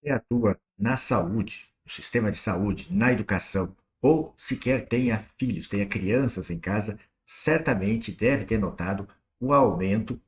Você atua na saúde, no sistema de saúde, na educação, ou sequer tenha filhos, tenha crianças em casa, certamente deve ter notado o aumento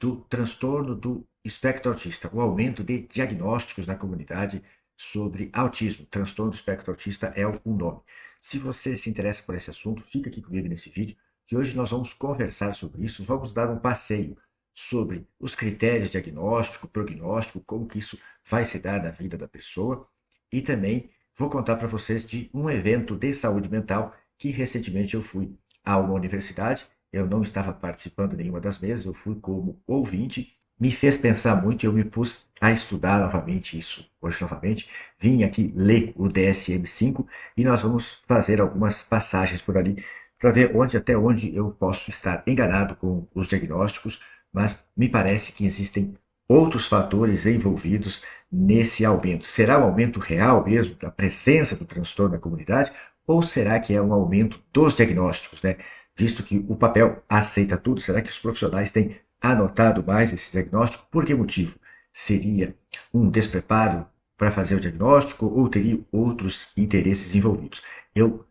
do transtorno do espectro autista, o aumento de diagnósticos na comunidade sobre autismo. Transtorno do espectro autista é o nome. Se você se interessa por esse assunto, fica aqui comigo nesse vídeo, que hoje nós vamos conversar sobre isso, vamos dar um passeio sobre os critérios de diagnóstico, prognóstico, como que isso vai se dar na vida da pessoa. E também vou contar para vocês de um evento de saúde mental que recentemente eu fui a uma universidade. Eu não estava participando de nenhuma das mesas, eu fui como ouvinte. Me fez pensar muito e eu me pus a estudar novamente isso hoje novamente. Vim aqui ler o DSM-5 e nós vamos fazer algumas passagens por ali para ver até onde eu posso estar enganado com os diagnósticos, mas me parece que existem outros fatores envolvidos nesse aumento. Será um aumento real mesmo da presença do transtorno na comunidade? Ou será que é um aumento dos diagnósticos, né? Visto que o papel aceita tudo, será que os profissionais têm anotado mais esse diagnóstico? Por que motivo? Seria um despreparo para fazer o diagnóstico ou teria outros interesses envolvidos? Eu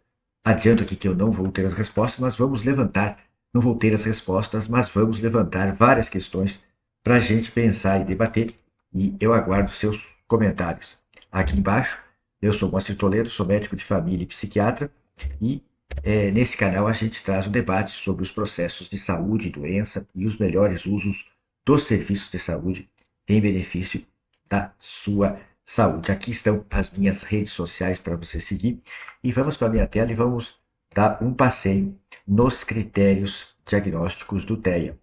adianto aqui que eu não vou ter as respostas, mas vamos levantar, não vou ter as respostas, mas vamos levantar várias questões para a gente pensar e debater, e eu aguardo seus comentários aqui embaixo. Eu sou Moacir Toledo, sou médico de família e psiquiatra, e nesse canal a gente traz um debate sobre os processos de saúde e doença e os melhores usos dos serviços de saúde em benefício da sua saúde. Aqui estão as minhas redes sociais para você seguir. E vamos para a minha tela e vamos dar um passeio nos critérios diagnósticos do TEA.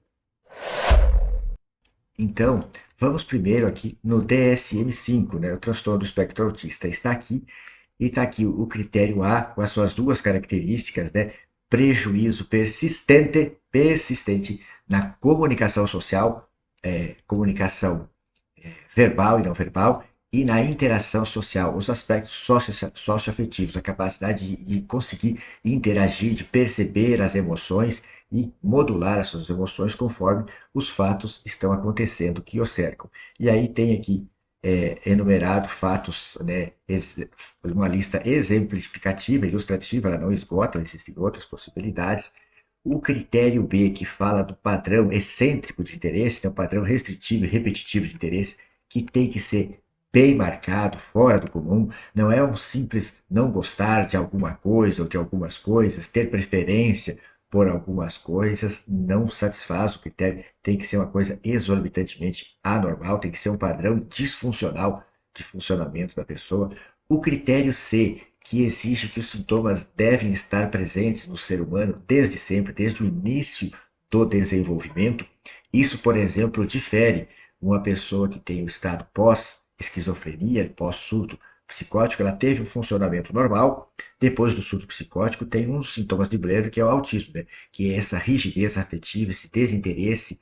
Então, vamos primeiro aqui no DSM-5, né, o transtorno do espectro autista. Está aqui e está aqui o critério A com as suas duas características, né? Prejuízo persistente na comunicação social, comunicação verbal e não verbal, e na interação social, os aspectos socioafetivos, a capacidade de conseguir interagir, de perceber as emoções e modular as suas emoções conforme os fatos estão acontecendo que o cercam. E aí tem aqui enumerado fatos, né, uma lista exemplificativa, ilustrativa, ela não esgota, existem outras possibilidades. O critério B, que fala do padrão excêntrico de interesse, é um padrão restritivo e repetitivo de interesse, que tem que ser bem marcado, fora do comum, não é um simples não gostar de alguma coisa ou de algumas coisas, ter preferência por algumas coisas, não satisfaz o critério, tem que ser uma coisa exorbitantemente anormal, tem que ser um padrão disfuncional de funcionamento da pessoa. O critério C, que exige que os sintomas devem estar presentes no ser humano desde sempre, desde o início do desenvolvimento. Isso, por exemplo, difere uma pessoa que tem o estado pós-esquizofrenia, pós-surto psicótico, ela teve um funcionamento normal, depois do surto psicótico tem uns sintomas de Blair, que é o autismo, né? Que é essa rigidez afetiva, esse desinteresse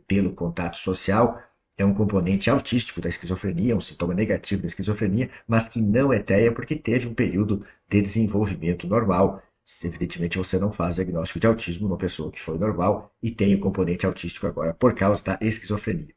pelo contato social, é um componente autístico da esquizofrenia, um sintoma negativo da esquizofrenia, mas que não é TEA porque teve um período de desenvolvimento normal. Evidentemente, você não faz diagnóstico de autismo numa pessoa que foi normal e tem o componente autístico agora por causa da esquizofrenia.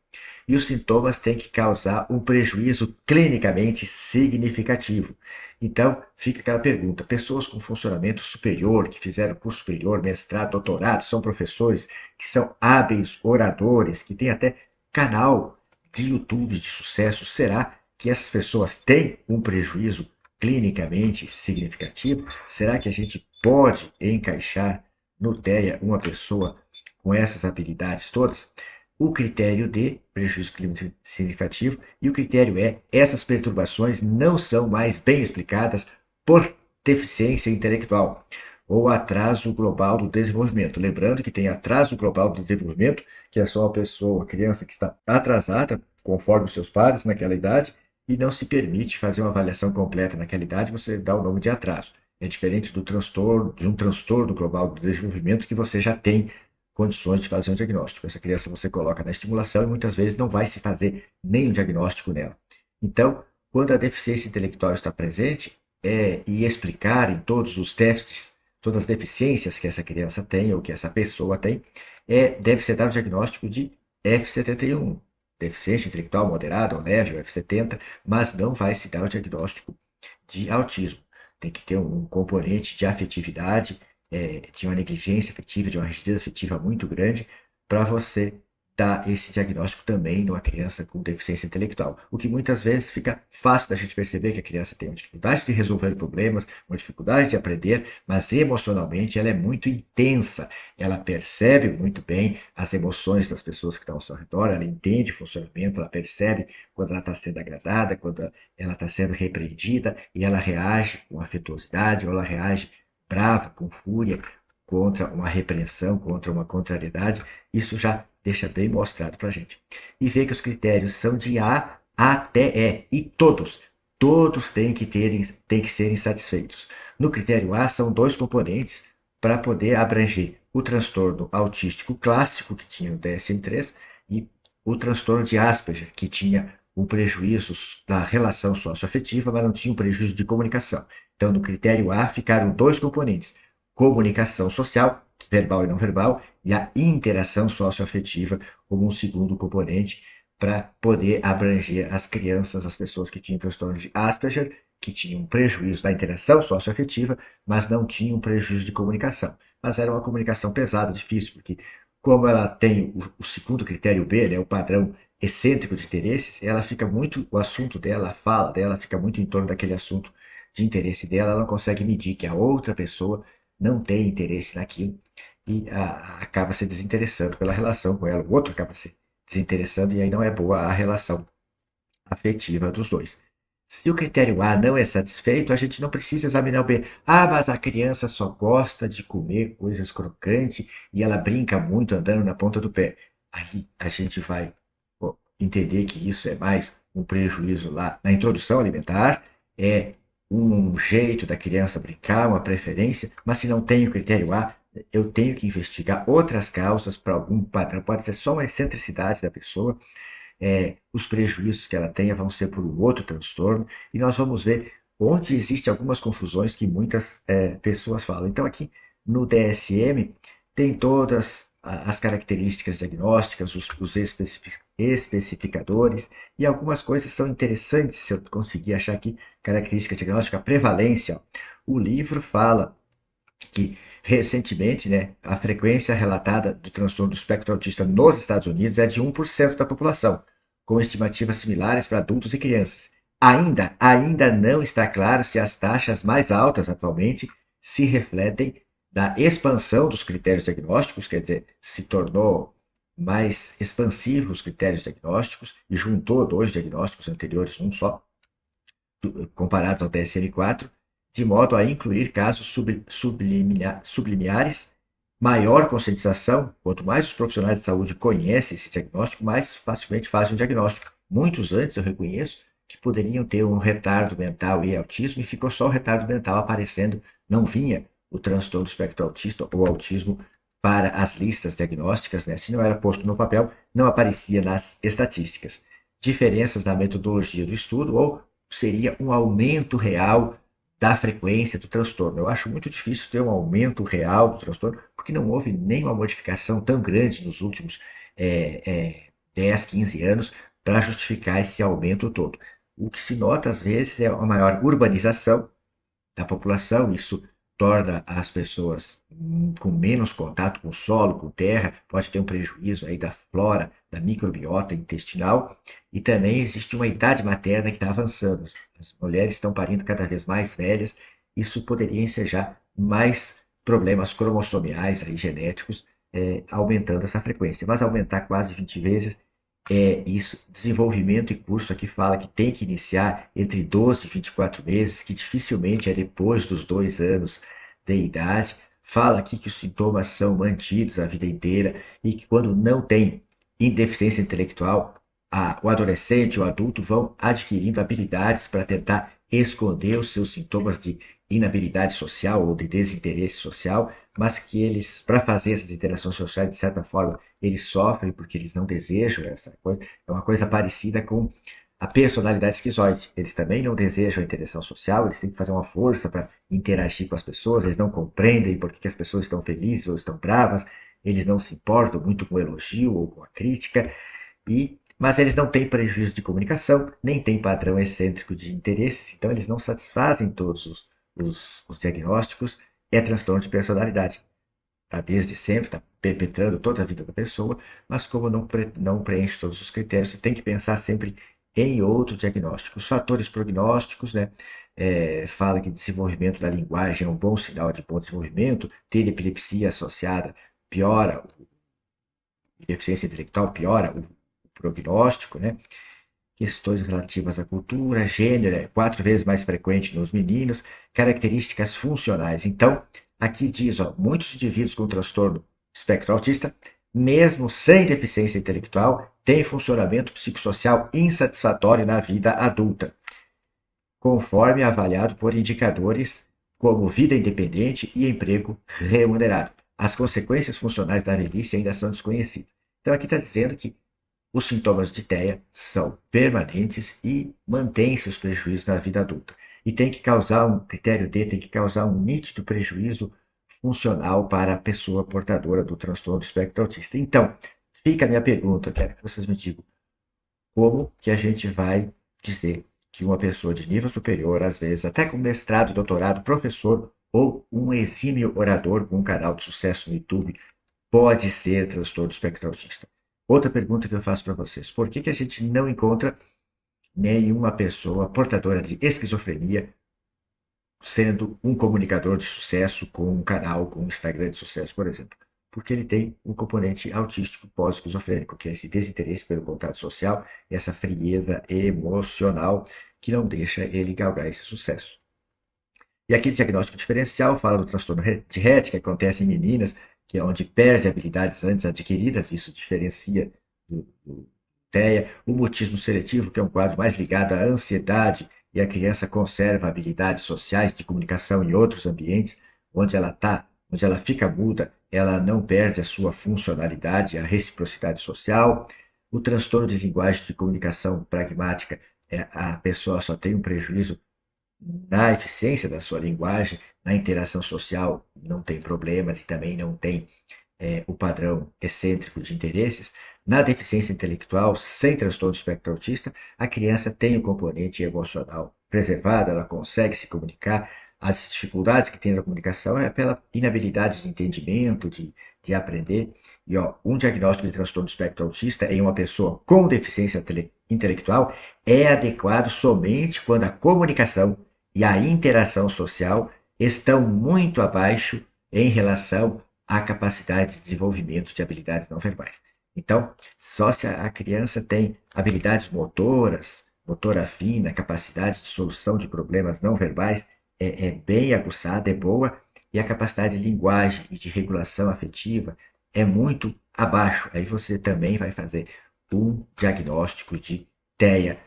E os sintomas têm que causar um prejuízo clinicamente significativo. Então, fica aquela pergunta: pessoas com funcionamento superior, que fizeram curso superior, mestrado, doutorado, são professores, que são hábeis oradores, que têm até canal de YouTube de sucesso, será que essas pessoas têm um prejuízo clinicamente significativo? Será que a gente pode encaixar no TEA uma pessoa com essas habilidades todas? O critério D, prejuízo clínico significativo, e o critério E, essas perturbações não são mais bem explicadas por deficiência intelectual ou atraso global do desenvolvimento. Lembrando que tem atraso global do desenvolvimento, que é só a pessoa, a criança que está atrasada, conforme os seus pares naquela idade, e não se permite fazer uma avaliação completa naquela idade, você dá o nome de atraso. É diferente do transtorno, de um transtorno global do desenvolvimento que você já tem condições de fazer um diagnóstico. Essa criança você coloca na estimulação e muitas vezes não vai se fazer nenhum diagnóstico nela. Então, quando a deficiência intelectual está presente, e explicar em todos os testes todas as deficiências que essa criança tem ou que essa pessoa tem, deve ser dado o diagnóstico de F71, deficiência intelectual moderada ou leve, ou F70, mas não vai se dar o diagnóstico de autismo. Tem que ter um componente de afetividade, de uma negligência afetiva, de uma rigidez afetiva muito grande, para você dar esse diagnóstico também numa criança com deficiência intelectual. O que muitas vezes fica fácil da gente perceber que a criança tem uma dificuldade de resolver problemas, uma dificuldade de aprender, mas emocionalmente ela é muito intensa. Ela percebe muito bem as emoções das pessoas que estão ao seu redor, ela entende o funcionamento, ela percebe quando ela está sendo agradada, quando ela está sendo repreendida e ela reage com afetuosidade ou ela reage brava, com fúria, contra uma repreensão, contra uma contrariedade. Isso já deixa bem mostrado para a gente. E vê que os critérios são de A até E, e todos têm que serem satisfeitos. No critério A são dois componentes para poder abranger o transtorno autístico clássico, que tinha o DSM-3, e o transtorno de Asperger, que tinha um prejuízo da relação socioafetiva, mas não tinha um prejuízo de comunicação. Então, no critério A ficaram dois componentes: comunicação social, verbal e não verbal, e a interação socioafetiva como um segundo componente para poder abranger as crianças, as pessoas que tinham transtorno de Asperger, que tinham um prejuízo da interação socioafetiva, mas não tinham um prejuízo de comunicação. Mas era uma comunicação pesada, difícil, porque como ela tem o segundo critério B, né, o padrão excêntrico de interesses, ela fica muito, o assunto dela, a fala dela fica muito em torno daquele assunto de interesse dela, ela não consegue medir que a outra pessoa não tem interesse naquilo e acaba se desinteressando pela relação com ela, o outro acaba se desinteressando e aí não é boa a relação afetiva dos dois. Se o critério A não é satisfeito, a gente não precisa examinar o B. Ah, mas a criança só gosta de comer coisas crocantes e ela brinca muito andando na ponta do pé. Aí a gente vai entender que isso é mais um prejuízo lá na introdução alimentar, é um jeito da criança brincar, uma preferência, mas se não tem o critério A, eu tenho que investigar outras causas para algum padrão. Pode ser só uma excentricidade da pessoa, os prejuízos que ela tenha vão ser por um outro transtorno, e nós vamos ver onde existem algumas confusões que muitas pessoas falam. Então, aqui no DSM, tem todas as características diagnósticas, os especificadores, e algumas coisas são interessantes, se eu conseguir achar aqui, característica diagnóstica, prevalência. O livro fala que recentemente, né, a frequência relatada do transtorno do espectro autista nos Estados Unidos é de 1% da população, com estimativas similares para adultos e crianças. Ainda não está claro se as taxas mais altas atualmente se refletem na expansão dos critérios diagnósticos, quer dizer, se tornou mais expansivos os critérios diagnósticos e juntou dois diagnósticos anteriores num só, comparados ao DSM-4, de modo a incluir casos sublimiares, maior conscientização. Quanto mais os profissionais de saúde conhecem esse diagnóstico, mais facilmente fazem o diagnóstico. Muitos antes, eu reconheço, que poderiam ter um retardo mental e autismo, e ficou só o retardo mental aparecendo, não vinha o transtorno do espectro autista ou autismo para as listas diagnósticas, né? Se não era posto no papel, não aparecia nas estatísticas. Diferenças na metodologia do estudo ou seria um aumento real da frequência do transtorno. Eu acho muito difícil ter um aumento real do transtorno, porque não houve nenhuma modificação tão grande nos últimos 10, 15 anos para justificar esse aumento todo. O que se nota, às vezes, é uma maior urbanização da população, isso torna as pessoas com menos contato com o solo, com terra, pode ter um prejuízo aí da flora, da microbiota intestinal, e também existe uma idade materna que está avançando. As mulheres estão parindo cada vez mais velhas, isso poderia ensejar mais problemas cromossomiais aí, genéticos, aumentando essa frequência. Mas aumentar quase 20 vezes isso, desenvolvimento e curso aqui fala que tem que iniciar entre 12 e 24 meses, que dificilmente é depois dos 2 anos de idade. Fala aqui que os sintomas são mantidos a vida inteira e que quando não tem deficiência intelectual, o adolescente ou o adulto vão adquirindo habilidades para tentar esconder os seus sintomas de inabilidade social ou de desinteresse social, mas que eles, para fazer essas interações sociais, de certa forma, eles sofrem porque eles não desejam essa coisa. É uma coisa parecida com a personalidade esquizoide. Eles também não desejam a interação social, eles têm que fazer uma força para interagir com as pessoas, eles não compreendem por que as pessoas estão felizes ou estão bravas, eles não se importam muito com o elogio ou com a crítica, mas eles não têm prejuízo de comunicação, nem têm padrão excêntrico de interesses, então eles não satisfazem todos os diagnósticos. É transtorno de personalidade. Está desde sempre, está perpetrando toda a vida da pessoa, mas como não preenche todos os critérios, você tem que pensar sempre em outro diagnóstico. Os fatores prognósticos, né? Fala que desenvolvimento da linguagem é um bom sinal de bom desenvolvimento, ter epilepsia associada piora, deficiência intelectual piora o prognóstico, né? Questões relativas à cultura, gênero, é 4 vezes mais frequente nos meninos, características funcionais. Então, aqui diz, ó, muitos indivíduos com transtorno espectro autista, mesmo sem deficiência intelectual, têm funcionamento psicossocial insatisfatório na vida adulta, conforme avaliado por indicadores como vida independente e emprego remunerado. As consequências funcionais da velhice ainda são desconhecidas. Então, aqui está dizendo que os sintomas de TEA são permanentes e mantêm-se os prejuízos na vida adulta. E tem que causar um critério D, tem que causar um nítido prejuízo funcional para a pessoa portadora do transtorno do espectro autista. Então, fica a minha pergunta, quero que vocês me digam, como que a gente vai dizer que uma pessoa de nível superior, às vezes até com mestrado, doutorado, professor ou um exímio orador com um canal de sucesso no YouTube, pode ser transtorno do espectro autista? Outra pergunta que eu faço para vocês: por que a gente não encontra nenhuma pessoa portadora de esquizofrenia sendo um comunicador de sucesso com um canal, com um Instagram de sucesso, por exemplo? Porque ele tem um componente autístico pós-esquizofrênico, que é esse desinteresse pelo contato social, essa frieza emocional que não deixa ele galgar esse sucesso. E aqui, diagnóstico diferencial fala do transtorno de Rett, que acontece em meninas, que é onde perde habilidades antes adquiridas, isso diferencia do TEA. O mutismo seletivo, que é um quadro mais ligado à ansiedade, e a criança conserva habilidades sociais de comunicação em outros ambientes, onde ela está, onde ela fica muda, ela não perde a sua funcionalidade, a reciprocidade social. O transtorno de linguagem de comunicação pragmática, a pessoa só tem um prejuízo na eficiência da sua linguagem, na interação social não tem problemas e também não tem o padrão excêntrico de interesses. Na deficiência intelectual, sem transtorno do espectro autista, a criança tem o componente emocional preservado, ela consegue se comunicar. As dificuldades que tem na comunicação é pela inabilidade de entendimento, de aprender. E ó, um diagnóstico de transtorno do espectro autista em uma pessoa com deficiência intelectual é adequado somente quando a comunicação e a interação social estão muito abaixo em relação à capacidade de desenvolvimento de habilidades não verbais. Então, só se a criança tem habilidades motoras, motora fina, capacidade de solução de problemas não verbais é bem aguçada, é boa, e a capacidade de linguagem e de regulação afetiva é muito abaixo. Aí você também vai fazer um diagnóstico de TEA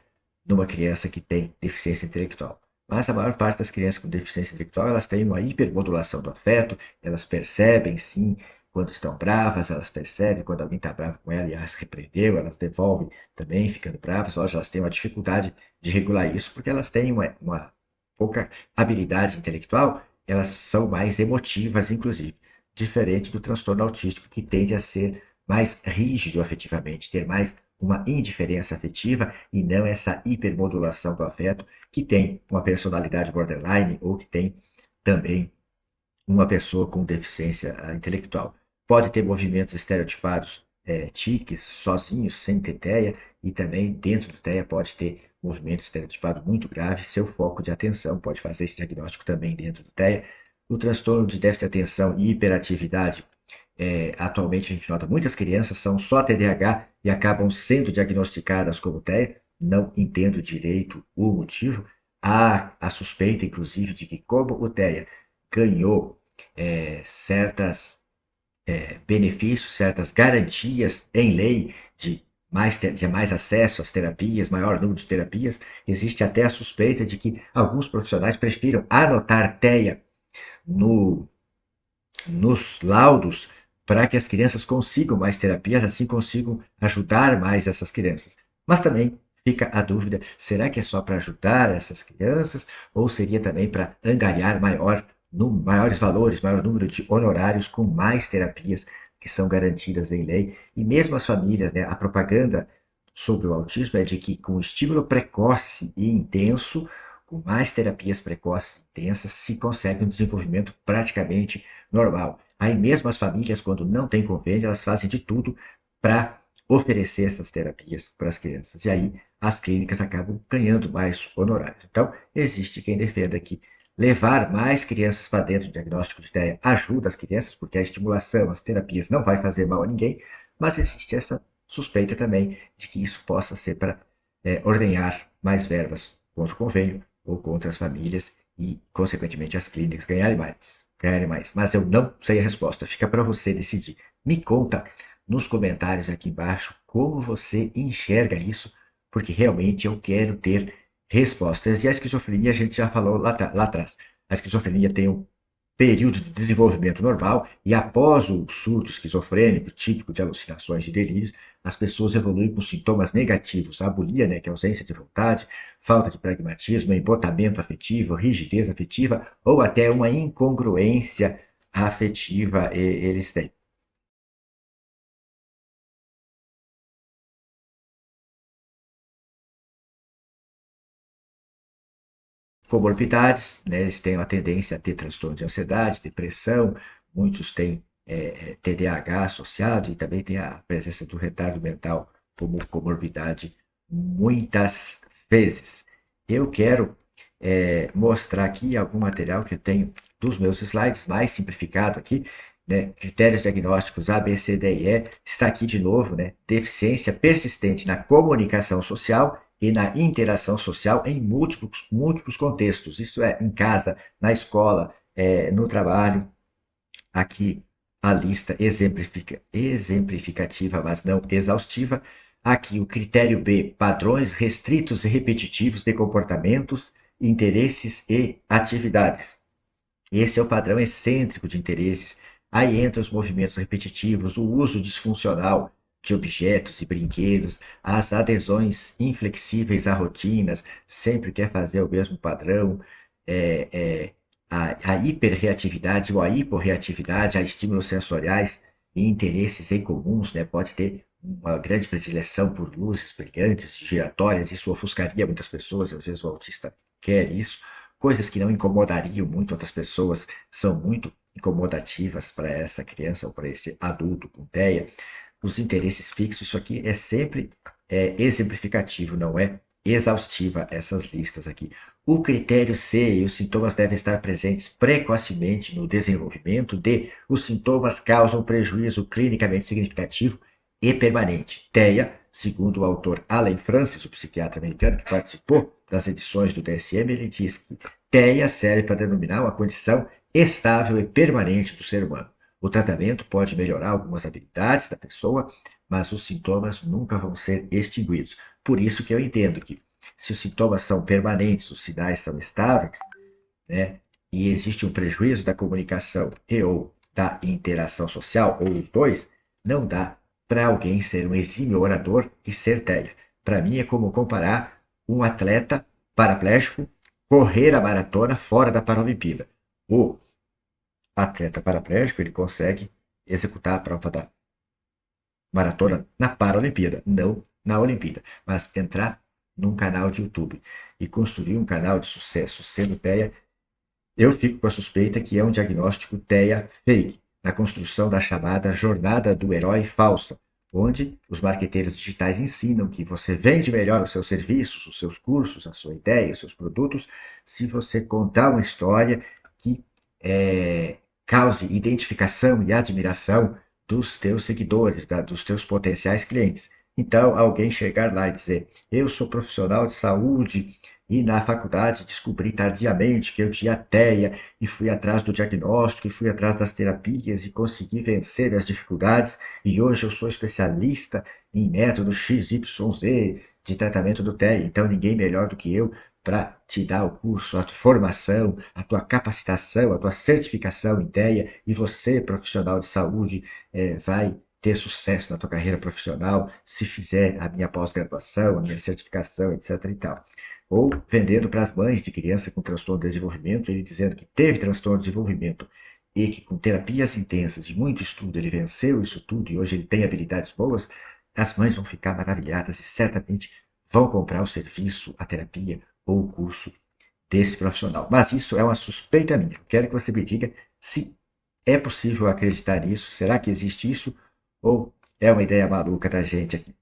numa criança que tem deficiência intelectual. Mas a maior parte das crianças com deficiência intelectual, elas têm uma hipermodulação do afeto, elas percebem sim quando estão bravas, elas percebem quando alguém está bravo com ela e as repreendeu, elas devolvem também ficando bravas. Lógico, elas têm uma dificuldade de regular isso porque elas têm uma pouca habilidade intelectual, elas são mais emotivas, inclusive, diferente do transtorno autístico que tende a ser mais rígido afetivamente, ter mais uma indiferença afetiva e não essa hipermodulação do afeto que tem uma personalidade borderline ou que tem também uma pessoa com deficiência intelectual. Pode ter movimentos estereotipados, tiques, sozinhos, sem ter TEA, e também dentro do TEA pode ter movimento estereotipado muito grave, seu foco de atenção, pode fazer esse diagnóstico também dentro do TEA. O transtorno de déficit de atenção e hiperatividade, atualmente a gente nota muitas crianças são só TDAH e acabam sendo diagnosticadas como TEA, não entendo direito o motivo. Há a suspeita, inclusive, de que como o TEA ganhou certas benefícios, certas garantias em lei de mais acesso às terapias, maior número de terapias, existe até a suspeita de que alguns profissionais prefiram anotar TEA nos laudos para que as crianças consigam mais terapias, assim consigam ajudar mais essas crianças. Mas também fica a dúvida, será que é só para ajudar essas crianças ou seria também para angariar maiores valores, maior número de honorários com mais terapias que são garantidas em lei? E mesmo as famílias, né, a propaganda sobre o autismo é de que com estímulo precoce e intenso, com mais terapias precoces e intensas, se consegue um desenvolvimento praticamente normal. Aí mesmo as famílias, quando não tem convênio, elas fazem de tudo para oferecer essas terapias para as crianças. E aí as clínicas acabam ganhando mais honorários. Então, existe quem defenda que levar mais crianças para dentro do diagnóstico de TEA ajuda as crianças, porque a estimulação, as terapias não vai fazer mal a ninguém, mas existe essa suspeita também de que isso possa ser para ordenhar mais verbas contra o convênio ou contra as famílias e, consequentemente, as clínicas ganharem mais. Ganharem mais. Mas eu não sei a resposta, fica para você decidir. Me conta nos comentários aqui embaixo como você enxerga isso, porque realmente eu quero ter respostas. E a esquizofrenia, a gente já falou lá atrás. A esquizofrenia tem um período de desenvolvimento normal e após o surto esquizofrênico, típico de alucinações e delírios, as pessoas evoluem com sintomas negativos, a abulia, né, que é ausência de vontade, falta de pragmatismo, embotamento afetivo, rigidez afetiva ou até uma incongruência afetiva eles têm. Comorbidades, né, eles têm a tendência a ter transtorno de ansiedade, depressão, muitos têm TDAH associado e também tem a presença do retardo mental como comorbidade muitas vezes. Eu quero mostrar aqui algum material que eu tenho dos meus slides, mais simplificado aqui, né, critérios diagnósticos A, B, C, D e E, está aqui de novo, né, deficiência persistente na comunicação social e na interação social em múltiplos contextos. Isso é, em casa, na escola, no trabalho. Aqui a lista exemplificativa, mas não exaustiva. Aqui o critério B, padrões restritos e repetitivos de comportamentos, interesses e atividades. Esse é o padrão excêntrico de interesses. Aí entra os movimentos repetitivos, o uso disfuncional de objetos e brinquedos, as adesões inflexíveis a rotinas, sempre quer fazer o mesmo padrão, é, é, a hiperreatividade ou a hiporreatividade a estímulos sensoriais e interesses em comuns, né? Pode ter uma grande predileção por luzes brilhantes, giratórias, isso ofuscaria muitas pessoas, às vezes o autista quer isso. Coisas que não incomodariam muito outras pessoas são muito incomodativas para essa criança ou para esse adulto com TEA. Os interesses fixos, isso aqui é sempre exemplificativo, não é exaustiva essas listas aqui. O critério C e os sintomas devem estar presentes precocemente no desenvolvimento de os sintomas causam prejuízo clinicamente significativo e permanente. TEA, segundo o autor Alan Francis, o psiquiatra americano que participou das edições do DSM, ele diz que TEA serve para denominar uma condição estável e permanente do ser humano. O tratamento pode melhorar algumas habilidades da pessoa, mas os sintomas nunca vão ser extinguidos. Por isso que eu entendo que se os sintomas são permanentes, os sinais são estáveis, né, e existe um prejuízo da comunicação e ou da interação social, ou os dois, não dá para alguém ser um exímio orador e ser TEA. Para mim é como comparar um atleta paraplégico correr a maratona fora da Paralimpíada. O atleta paraplégico ele consegue executar a prova da maratona na Paralimpíada, não na Olimpíada, mas entrar num canal de YouTube e construir um canal de sucesso sendo TEA, eu fico com a suspeita que é um diagnóstico TEA fake, na construção da chamada jornada do herói falsa, onde os marqueteiros digitais ensinam que você vende melhor os seus serviços, os seus cursos, a sua ideia, os seus produtos, se você contar uma história que cause identificação e admiração dos teus seguidores, dos teus potenciais clientes. Então, alguém chegar lá e dizer: eu sou profissional de saúde e na faculdade descobri tardiamente que eu tinha TEA e fui atrás do diagnóstico e fui atrás das terapias e consegui vencer as dificuldades e hoje eu sou especialista em método XYZ de tratamento do TEA. Então, ninguém melhor do que eu para te dar o curso, a tua formação, a tua capacitação, a tua certificação em TEA e você, profissional de saúde, vai ter sucesso na tua carreira profissional se fizer a minha pós-graduação, a minha certificação, etc. e tal. Ou vendendo para as mães de criança com transtorno de desenvolvimento, ele dizendo que teve transtorno de desenvolvimento e que com terapias intensas e muito estudo ele venceu isso tudo e hoje ele tem habilidades boas, as mães vão ficar maravilhadas e certamente vão comprar o serviço, a terapia ou o curso desse profissional. Mas isso é uma suspeita minha. Eu quero que você me diga se é possível acreditar nisso, será que existe isso ou é uma ideia maluca da gente aqui?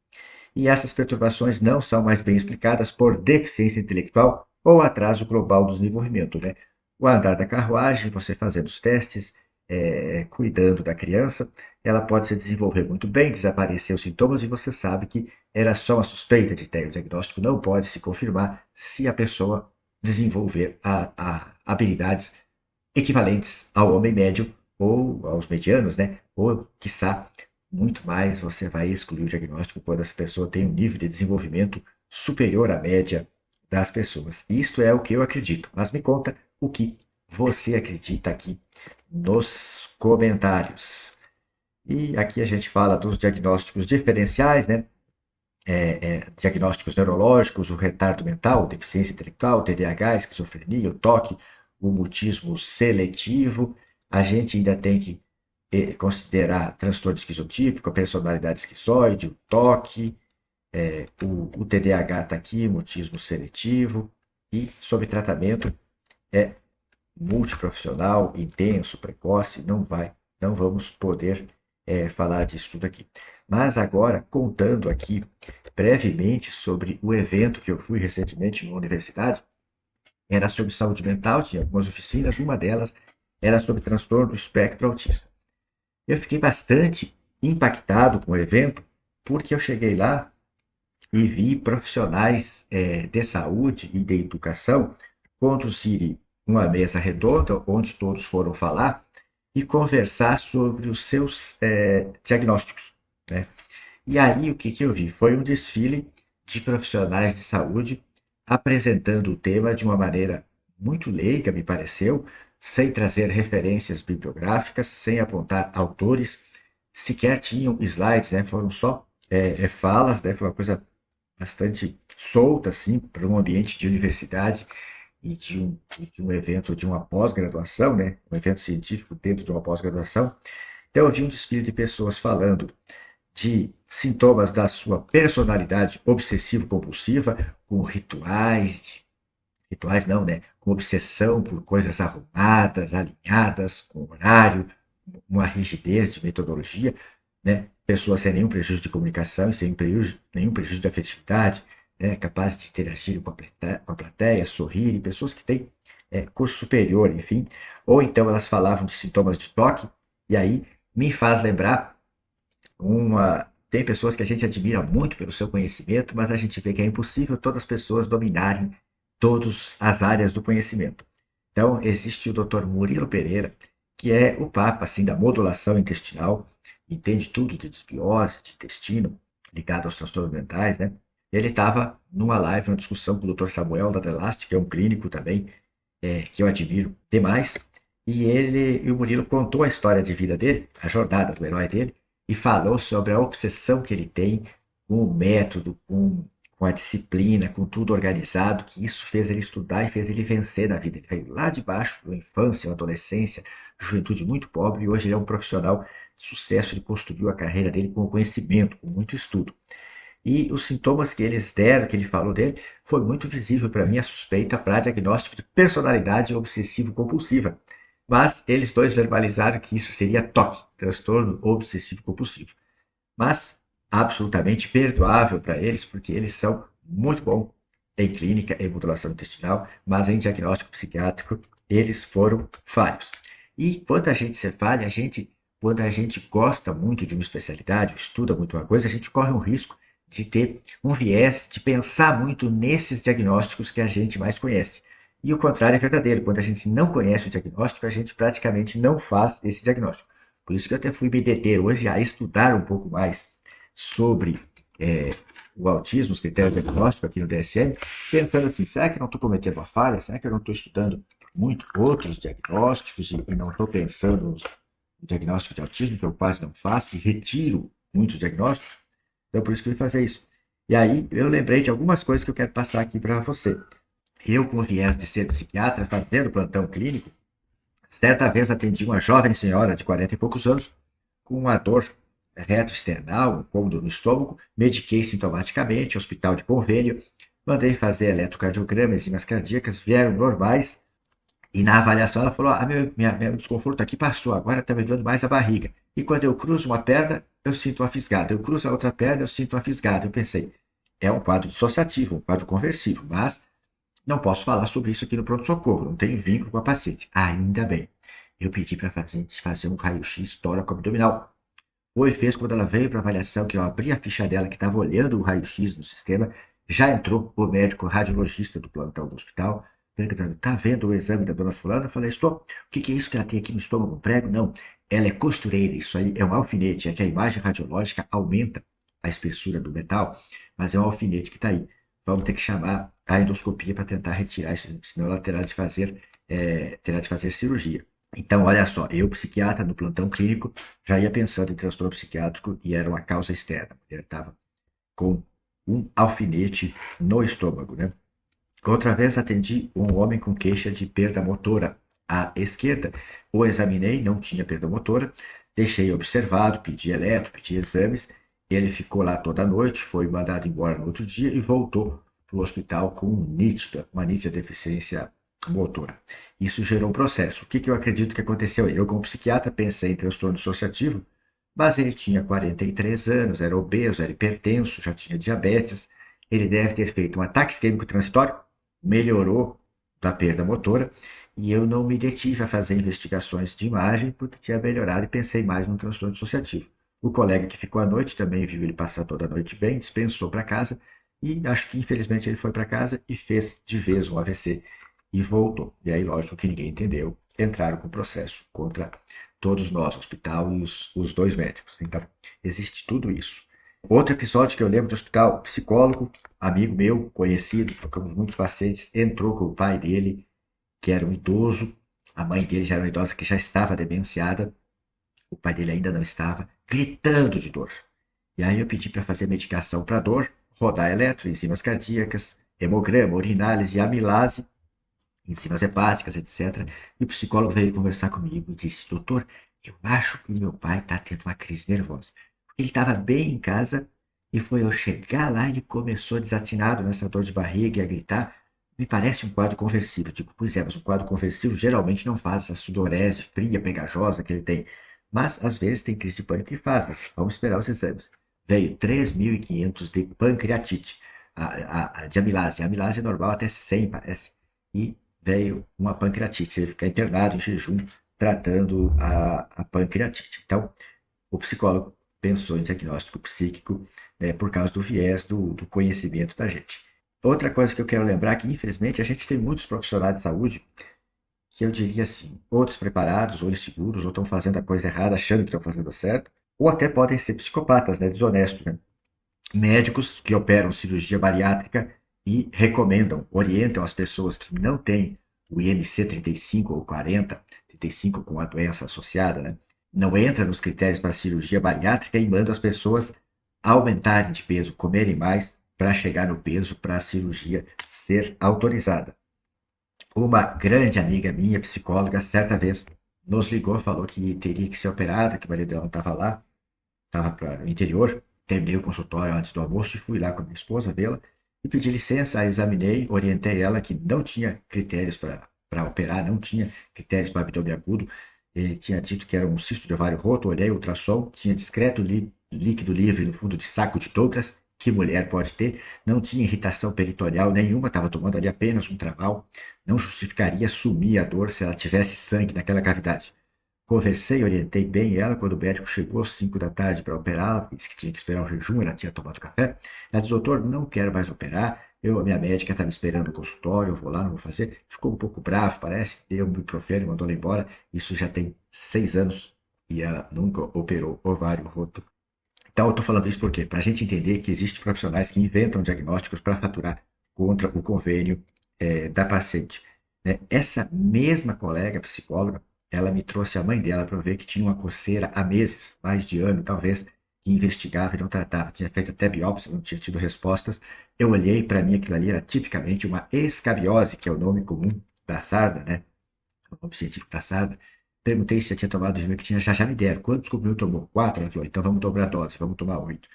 E essas perturbações não são mais bem explicadas por deficiência intelectual ou atraso global do desenvolvimento, né? O andar da carruagem, você fazendo os testes, cuidando da criança, ela pode se desenvolver muito bem, desaparecer os sintomas e você sabe que era só uma suspeita de TEA. O diagnóstico não pode se confirmar se a pessoa desenvolver habilidades equivalentes ao homem médio ou aos medianos, né? Ou, quiçá, muito mais você vai excluir o diagnóstico quando essa pessoa tem um nível de desenvolvimento superior à média das pessoas. Isto é o que eu acredito. Mas me conta o que você acredita aqui nos comentários. E aqui a gente fala dos diagnósticos diferenciais, né? Diagnósticos neurológicos, o retardo mental, deficiência intelectual, TDAH, esquizofrenia, o toque, o mutismo seletivo. A gente ainda tem que considerar transtorno esquizotípico, a personalidade esquizoide, o toque, o TDAH está aqui, mutismo seletivo, e sob tratamento é multiprofissional, intenso, precoce, não vamos poder falar disso tudo aqui. Mas agora, contando aqui brevemente sobre o evento que eu fui recentemente numa universidade, era sobre saúde mental, tinha algumas oficinas, uma delas era sobre transtorno do espectro autista. Eu fiquei bastante impactado com o evento, porque eu cheguei lá e vi profissionais de saúde e de educação conduzirem uma mesa redonda, onde todos foram falar e conversar sobre os seus diagnósticos, né? E aí o que, que eu vi? Foi um desfile de profissionais de saúde apresentando o tema de uma maneira muito leiga, me pareceu, sem trazer referências bibliográficas, sem apontar autores, sequer tinham slides, né? Foram só falas, né? Foi uma coisa bastante solta, assim, para um ambiente de universidade e de um evento de uma pós-graduação, né? Um evento científico dentro de uma pós-graduação. Então, eu vi um desfile de pessoas falando de sintomas da sua personalidade obsessivo-compulsiva, com rituais não, né? Com obsessão por coisas arrumadas, alinhadas, com horário, uma rigidez de metodologia, né? Pessoas sem nenhum prejuízo de comunicação e sem nenhum prejuízo de afetividade, né? Capazes de interagir com a plateia, sorrir, pessoas que têm curso superior, enfim. Ou então elas falavam de sintomas de toque, e aí me faz lembrar tem pessoas que a gente admira muito pelo seu conhecimento, mas a gente vê que é impossível todas as pessoas dominarem todas as áreas do conhecimento. Então, existe o Dr. Murilo Pereira, que é o papa assim, da modulação intestinal, entende tudo de desbiose, de intestino, ligado aos transtornos mentais, né? Ele estava numa live, numa discussão com o Dr. Samuel da Delasti, que é um clínico também, que eu admiro demais, e o Murilo contou a história de vida dele, a jornada do herói dele, e falou sobre a obsessão que ele tem com o método, com a disciplina, com tudo organizado, que isso fez ele estudar e fez ele vencer na vida. Ele veio lá de baixo, da infância, adolescência, juventude muito pobre, e hoje ele é um profissional de sucesso, ele construiu a carreira dele com conhecimento, com muito estudo. E os sintomas que eles deram, que ele falou dele, foi muito visível para mim a suspeita para diagnóstico de personalidade obsessivo-compulsiva. Mas eles dois verbalizaram que isso seria TOC, transtorno obsessivo-compulsivo. Mas absolutamente perdoável para eles, porque eles são muito bons em clínica, em modulação intestinal, mas em diagnóstico psiquiátrico eles foram falhos. E quando a gente se falha, quando a gente gosta muito de uma especialidade, estuda muito uma coisa, a gente corre um risco de ter um viés, de pensar muito nesses diagnósticos que a gente mais conhece. E o contrário é verdadeiro. Quando a gente não conhece o diagnóstico, a gente praticamente não faz esse diagnóstico. Por isso que eu até fui me deter hoje a estudar um pouco mais sobre o autismo, os critérios diagnósticos aqui no DSM, pensando assim, será que eu não estou cometendo uma falha? Será que eu não estou estudando muito outros diagnósticos e não estou pensando no diagnóstico de autismo, que eu quase não faço, e retiro muitos diagnósticos? Então, por isso que eu fui fazer isso. E aí, eu lembrei de algumas coisas que eu quero passar aqui para você. Eu, com o viés de ser psiquiatra, fazendo plantão clínico, certa vez atendi uma jovem senhora de 40 e poucos anos com uma dor retroesternal, um incômodo no estômago, mediquei sintomaticamente, hospital de convênio, mandei fazer eletrocardiograma, enzimas cardíacas, vieram normais, e na avaliação ela falou, meu desconforto aqui passou, agora está me doendo mais a barriga. E quando eu cruzo uma perna, eu sinto uma fisgada. Eu cruzo a outra perna, eu sinto uma fisgada. Eu pensei, é um quadro dissociativo, um quadro conversivo, mas não posso falar sobre isso aqui no pronto-socorro, não tenho vínculo com a paciente. Ainda bem. Eu pedi para a paciente fazer um raio-x tóraco-abdominal. Foi, fez quando ela veio para avaliação, que eu abri a ficha dela, que estava olhando o raio-x no sistema, já entrou o médico radiologista do plantão do hospital, perguntando, tá vendo o exame da dona fulana? Eu falei, estou. O que é isso que ela tem aqui no estômago? Um prego? Não, ela é costureira, isso aí é um alfinete, é que a imagem radiológica aumenta a espessura do metal, mas é um alfinete que está aí. Vamos ter que chamar a endoscopia para tentar retirar isso, senão ela terá de fazer cirurgia. Então, olha só, eu, psiquiatra, no plantão clínico, já ia pensando em transtorno psiquiátrico e era uma causa externa. A mulher estava com um alfinete no estômago, né? Outra vez atendi um homem com queixa de perda motora à esquerda. O examinei, não tinha perda motora, deixei observado, pedi eletro, pedi exames. Ele ficou lá toda a noite, foi mandado embora no outro dia e voltou para o hospital com uma nítida deficiência motora. Isso gerou um processo. O que eu acredito que aconteceu aí? Eu, como psiquiatra, pensei em transtorno dissociativo, mas ele tinha 43 anos, era obeso, era hipertenso, já tinha diabetes. Ele deve ter feito um ataque isquêmico transitório, melhorou da perda motora, e eu não me detive a fazer investigações de imagem porque tinha melhorado e pensei mais no transtorno dissociativo. O colega que ficou à noite também viu ele passar toda a noite bem, dispensou para casa e acho que infelizmente ele foi para casa e fez de vez um AVC e voltou. E aí, lógico que ninguém entendeu, entraram com processo contra todos nós, o hospital e os dois médicos. Então, existe tudo isso. Outro episódio que eu lembro de hospital, psicólogo, amigo meu, conhecido, trocamos muitos pacientes, entrou com o pai dele, que era um idoso, a mãe dele já era uma idosa que já estava demenciada, o pai dele ainda não estava, gritando de dor. E aí eu pedi para fazer medicação para dor, rodar eletro, enzimas cardíacas, hemograma, urinálise, amilase, enzimas hepáticas, etc. E o psicólogo veio conversar comigo e disse, doutor, eu acho que o meu pai está tendo uma crise nervosa. Ele estava bem em casa e foi eu chegar lá, ele começou desatinado nessa dor de barriga e a gritar. Me parece um quadro conversivo. Digo, pois é, mas um quadro conversivo geralmente não faz essa sudorese fria, pegajosa que ele tem. Mas às vezes tem crise de pânico e faz, mas vamos esperar os exames. Veio 3.500 de pancreatite, de amilase. A amilase é normal até 100, parece. E veio uma pancreatite. Ele fica internado em jejum tratando a pancreatite. Então, o psicólogo pensou em diagnóstico psíquico, né, por causa do viés do conhecimento da gente. Outra coisa que eu quero lembrar é que, infelizmente, a gente tem muitos profissionais de saúde que eu diria assim, ou despreparados, ou inseguros, ou estão fazendo a coisa errada, achando que estão fazendo certo, ou até podem ser psicopatas, né, desonestos, né? Médicos que operam cirurgia bariátrica e recomendam, orientam as pessoas que não têm o IMC 35 ou 40, 35 com a doença associada, né? Não entra nos critérios para cirurgia bariátrica e manda as pessoas aumentarem de peso, comerem mais para chegar no peso para a cirurgia ser autorizada. Uma grande amiga minha, psicóloga, certa vez nos ligou, falou que teria que ser operada, que o marido dela não estava lá, estava para o interior. Terminei o consultório antes do almoço e fui lá com a minha esposa vê-la e pedi licença, a examinei, orientei ela que não tinha critérios para operar, não tinha critérios para abdômen agudo. Ele tinha dito que era um cisto de ovário roto, olhei o ultrassom, tinha discreto líquido livre no fundo de saco de Douglas, que mulher pode ter, não tinha irritação peritoneal nenhuma, estava tomando ali apenas um tramal, não justificaria sumir a dor se ela tivesse sangue naquela cavidade. Conversei, orientei bem ela. Quando o médico chegou às 5 da tarde para operá-la, disse que tinha que esperar o jejum, ela tinha tomado café. Ela disse, doutor, não quero mais operar. A minha médica está me esperando no consultório, eu vou lá, não vou fazer. Ficou um pouco bravo, parece, deu um ibuprofeno, mandou ela embora. Isso já tem 6 anos e ela nunca operou ovário roto. Então, eu estou falando isso porque para a gente entender que existem profissionais que inventam diagnósticos para faturar contra o convênio da paciente. Né? Essa mesma colega psicóloga, ela me trouxe a mãe dela para ver que tinha uma coceira há meses, mais de ano talvez, que investigava e não tratava. Tinha feito até biópsia, não tinha tido respostas. Eu olhei, para mim aquilo ali era tipicamente uma escabiose, que é o nome comum da sarda, né? O nome científico da sarda. Perguntei se já tinha tomado 2 mil, que tinha, já me deram. Quantos comprimidos tomou? 4. Ela falou, então vamos dobrar a dose, vamos tomar 8.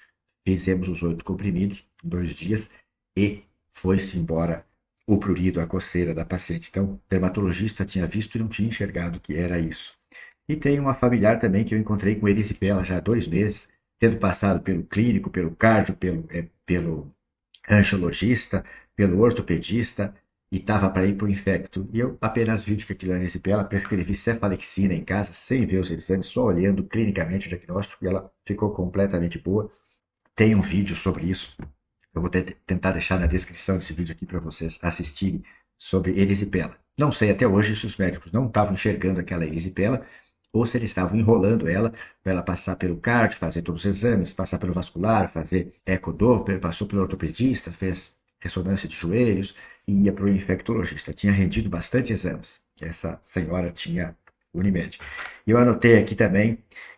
Fizemos os 8 comprimidos em 2 dias e foi-se embora o prurido, a coceira da paciente. Então, o dermatologista tinha visto e não tinha enxergado que era isso. E tem uma familiar também que eu encontrei com erisipela já há 2 meses, tendo passado pelo clínico, pelo cardio, pelo angiologista, pelo ortopedista, e estava para ir para o infecto. E eu apenas vi que aquilo era erisipela, prescrevi cefalexina em casa, sem ver os exames, só olhando clinicamente o diagnóstico, e ela ficou completamente boa. Tem um vídeo sobre isso. Eu vou tentar deixar na descrição desse vídeo aqui para vocês assistirem sobre erisipela. Não sei até hoje se os médicos não estavam enxergando aquela erisipela ou se eles estavam enrolando ela para ela passar pelo cardio, fazer todos os exames, passar pelo vascular, fazer ecodoppler, passou pelo ortopedista, fez ressonância de joelhos e ia para o infectologista. Tinha rendido bastante exames. Essa senhora tinha Unimed. E eu anotei aqui também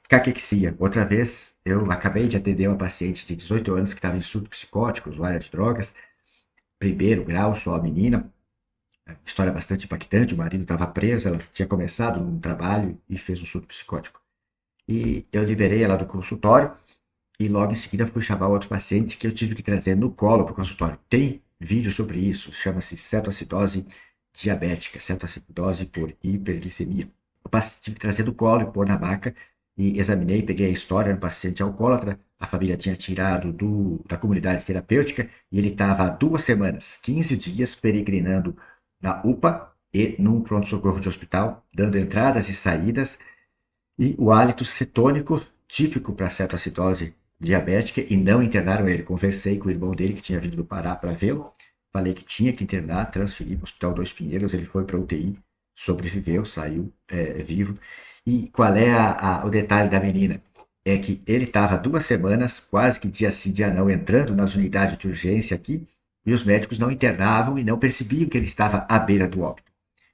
caquexia. Outra vez, eu acabei de atender uma paciente de 18 anos que estava em surto psicótico, usuária de drogas, primeiro grau, só a menina. História bastante impactante. O marido estava preso, ela tinha começado um trabalho e fez um surto psicótico. E eu liberei ela do consultório e logo em seguida fui chamar outro paciente que eu tive que trazer no colo para o consultório. Tem vídeo sobre isso, chama-se cetoacidose diabética, cetoacidose por hiperglicemia. Eu tive que trazer do colo e pôr na maca e examinei, peguei a história do paciente alcoólatra, a família tinha tirado da comunidade terapêutica e ele estava há 2 semanas, 15 dias, peregrinando na UPA e num pronto-socorro de hospital, dando entradas e saídas, e o hálito cetônico típico para cetoacidose diabética, e não internaram ele. Conversei com o irmão dele que tinha vindo do Pará para vê-lo, falei que tinha que internar, transferi para o Hospital Dois Pinheiros, ele foi para a UTI, sobreviveu, saiu vivo. E qual é o detalhe da menina? É que ele estava 2 semanas, quase que dia sim, dia não, entrando nas unidades de urgência aqui, e os médicos não internavam e não percebiam que ele estava à beira do óbito.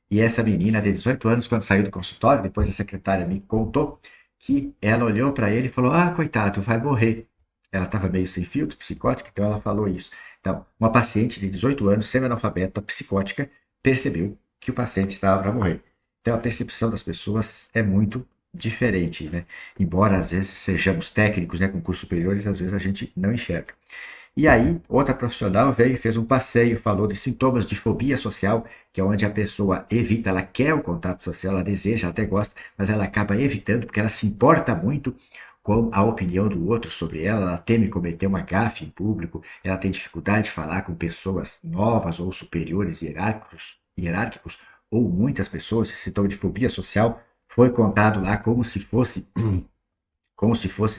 E essa menina de 18 anos, quando saiu do consultório, depois a secretária me contou que ela olhou para ele e falou: Ah, coitado, vai morrer. Ela estava meio sem filtro, psicótica, então ela falou isso. Então, uma paciente de 18 anos, semi-analfabeta, psicótica, percebeu que o paciente estava para morrer. Então, a percepção das pessoas é muito diferente, né? Embora às vezes sejamos técnicos, né, com cursos superiores, às vezes a gente não enxerga. E aí, outra profissional veio e fez um passeio, falou de sintomas de fobia social, que é onde a pessoa evita, ela quer o contato social, ela deseja, ela até gosta, mas ela acaba evitando porque ela se importa muito com a opinião do outro sobre ela, ela teme cometer uma gafe em público, ela tem dificuldade de falar com pessoas novas ou superiores hierárquicos ou muitas pessoas. Esse sintoma de fobia social foi contado lá como se fosse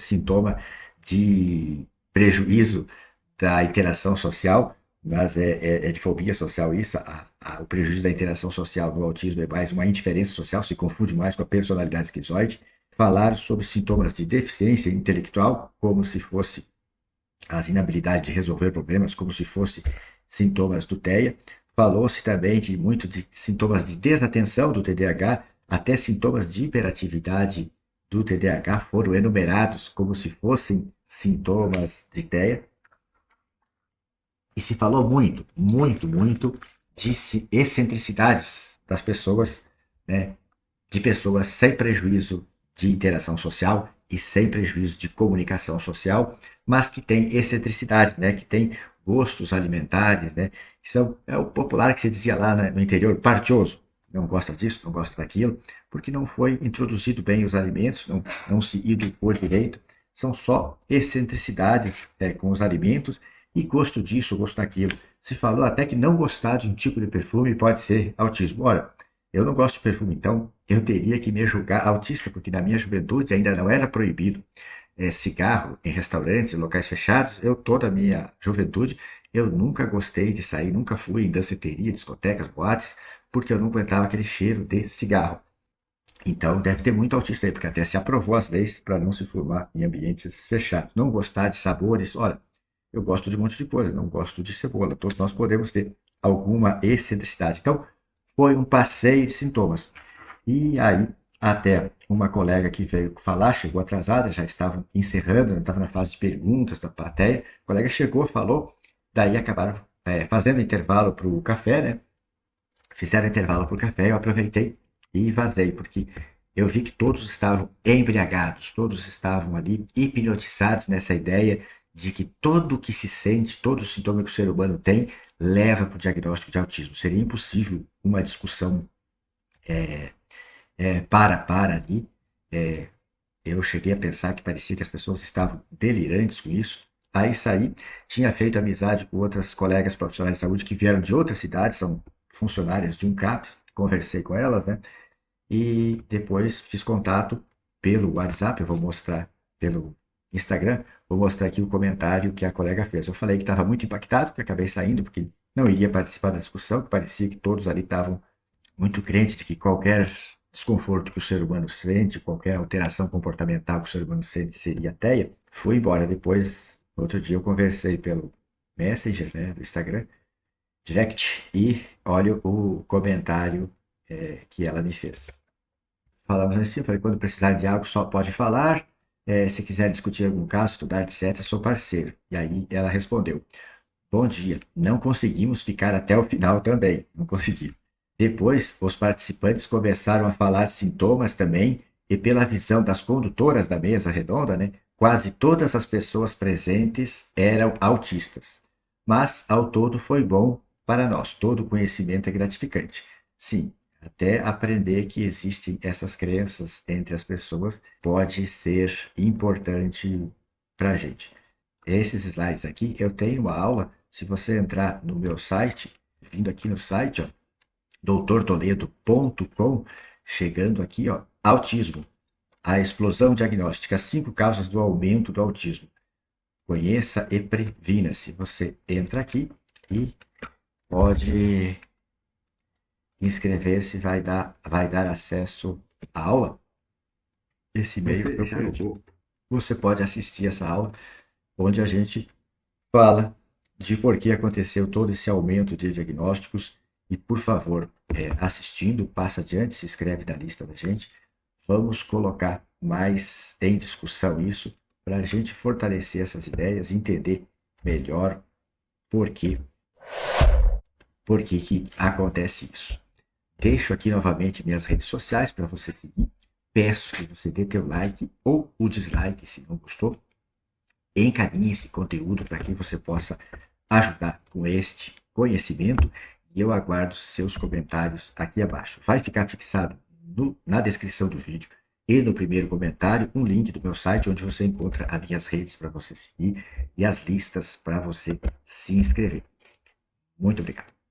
sintoma de prejuízo da interação social, mas é de fobia social isso. O prejuízo da interação social no autismo é mais uma indiferença social, se confunde mais com a personalidade esquizoide. Falar sobre sintomas de deficiência intelectual, como se fosse as inabilidades de resolver problemas, como se fosse sintomas do TEA. Falou-se também de sintomas de desatenção do TDAH, até sintomas de hiperatividade do TDAH foram enumerados como se fossem sintomas de TEA. E se falou muito, muito, muito de excentricidades das pessoas, né? De pessoas sem prejuízo de interação social e sem prejuízo de comunicação social, mas que têm excentricidades, né? Que têm gostos alimentares, né? É o popular que se dizia lá, né, no interior, partioso. Não gosta disso, não gosta daquilo, porque não foi introduzido bem os alimentos, não se educou direito. São só excentricidades com os alimentos e gosto disso, gosto daquilo. Se falou até que não gostar de um tipo de perfume pode ser autismo. Ora, eu não gosto de perfume, então eu teria que me julgar autista, porque na minha juventude ainda não era proibido cigarro em restaurantes, em locais fechados. Eu, toda a minha juventude, eu nunca gostei de sair, nunca fui em danceteria, discotecas, boates, porque eu não aguentava aquele cheiro de cigarro. Então deve ter muito autista aí, porque até se aprovou as leis para não se formar em ambientes fechados. Não gostar de sabores, olha, eu gosto de um monte de coisa, não gosto de cebola. Todos nós podemos ter alguma excentricidade. Então, foi um passeio de sintomas. E aí, até uma colega que veio falar, chegou atrasada, já estavam encerrando, estava na fase de perguntas da plateia. A colega chegou, falou, daí acabaram fazendo intervalo para o café, né? Fizeram intervalo para o café, eu aproveitei e vazei, porque eu vi que todos estavam embriagados, todos estavam ali hipnotizados nessa ideia de que tudo que se sente, todo sintoma que o ser humano tem, leva para o diagnóstico de autismo. Seria impossível uma discussão para ali. É, eu cheguei a pensar que parecia que as pessoas estavam delirantes com isso. Aí saí, tinha feito amizade com outras colegas profissionais de saúde que vieram de outras cidades, são funcionárias de um CAPS, conversei com elas, né? E depois fiz contato pelo WhatsApp, eu vou mostrar pelo Instagram, vou mostrar aqui o comentário que a colega fez. Eu falei que estava muito impactado, que acabei saindo, porque não iria participar da discussão, que parecia que todos ali estavam muito crentes de que qualquer desconforto que o ser humano sente, qualquer alteração comportamental que o ser humano sente seria teia. Fui embora. Depois, outro dia, eu conversei pelo Messenger, né, do Instagram, Direct, e olha o comentário que ela me fez. Falamos assim, eu falei, quando precisar de algo, só pode falar. Se quiser discutir algum caso, estudar, etc., sou parceiro. E aí ela respondeu, bom dia, não conseguimos ficar até o final também, não consegui. Depois, os participantes começaram a falar sintomas também, e pela visão das condutoras da mesa redonda, né, quase todas as pessoas presentes eram autistas. Mas, ao todo, foi bom para nós. Todo conhecimento é gratificante. Sim, até aprender que existem essas crenças entre as pessoas pode ser importante para a gente. Esses slides aqui, eu tenho uma aula, se você entrar no meu site, vindo aqui no site, ó, doutortoledo.com, chegando aqui, ó, autismo, a explosão diagnóstica, 5 causas do aumento do autismo. Conheça e previna-se. Você entra aqui e pode inscrever-se, vai dar acesso à aula. Esse e-mail que eu coloco. Você pode assistir essa aula, onde a gente fala de por que aconteceu todo esse aumento de diagnósticos. E, por favor, assistindo, passa adiante, se inscreve na lista da gente. Vamos colocar mais em discussão isso, para a gente fortalecer essas ideias, entender melhor por que que acontece isso. Deixo aqui novamente minhas redes sociais para você seguir. Peço que você dê teu like ou o dislike se não gostou. Encaminhe esse conteúdo para que você possa ajudar com este conhecimento e eu aguardo seus comentários aqui abaixo. Vai ficar fixado na descrição do vídeo e no primeiro comentário um link do meu site onde você encontra as minhas redes para você seguir e as listas para você se inscrever. Muito obrigado.